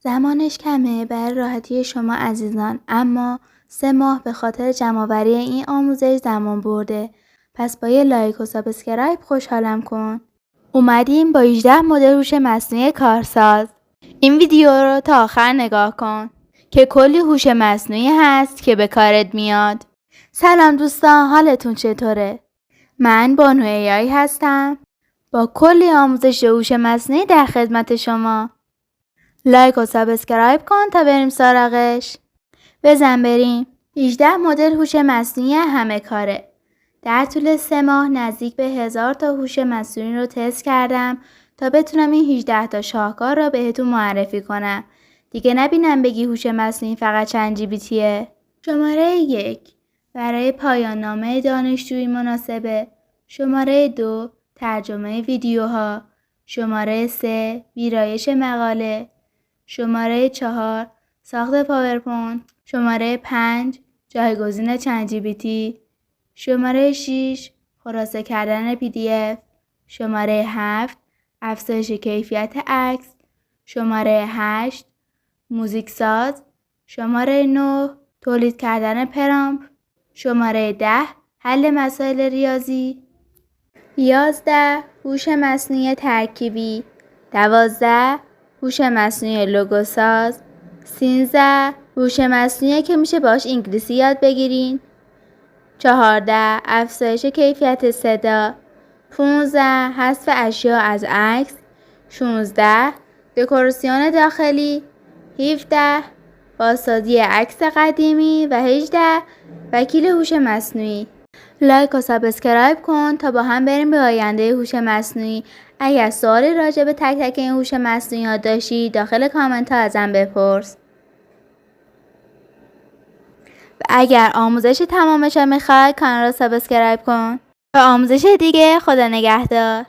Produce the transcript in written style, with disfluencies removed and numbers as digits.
زمانش کمه برای راحتی شما عزیزان، اما 3 ماه به خاطر جمع‌آوری این آموزش زمان برده. پس با یه لایک و سابسکرایب خوشحالم کن. اومدیم با 18 مدل هوش مصنوعی کارساز. این ویدیو رو تا آخر نگاه کن که کلی هوش مصنوعی هست که به کارت میاد. سلام دوستان، حالتون چطوره؟ من بانو AI هستم با کلی آموزش هوش مصنوعی در خدمت شما. لایک و سابسکرایب کن تا بریم سراغش. بزن بریم. 18 مدل هوش مصنوعی همه کاره. در طول 3 ماه نزدیک به 1000 تا هوش مصنوعی رو تست کردم تا بتونم این 18 تا شاهکار را بهتون معرفی کنم. دیگه نبینم بگی هوش مصنوعی فقط چند جی‌بی‌تیه. شماره 1 برای پایان نامه دانشجویی مناسبه. شماره 2 ترجمه ویدیوها. شماره 3 ویرایش مقاله. شماره 4 ساخت پاورپوینت. شماره 5 جایگزین چند جی‌بی‌تی. شماره 6 خلاصه کردن PDF. شماره 7 افزایش کیفیت عکس. شماره 8 موزیک ساز. شماره 9 تولید کردن پرامپ. شماره 10 حل مسائل ریاضی. 11 هوش مصنوعی ترکیبی. 12 هوش مصنوعی لوگو ساز. 13 هوش مصنوعی که میشه باش انگلیسی یاد بگیرین. 14 افزایش کیفیت صدا. 15 حذف اشیا از عکس. 16 دکوراسیون داخلی. 17 بازسازی عکس قدیمی و 18 وکیل هوش مصنوعی. لایک و سابسکرایب کن تا با هم بریم به آینده هوش مصنوعی. اگر سوالی راجع به تک تک این هوش مصنوعی ها داشتی داخل کامنت ها ازم بپرس. و اگر آموزش تمامش رو میخوای کانال رو سابسکرایب کن. تا آموزش دیگه خدا نگهدار.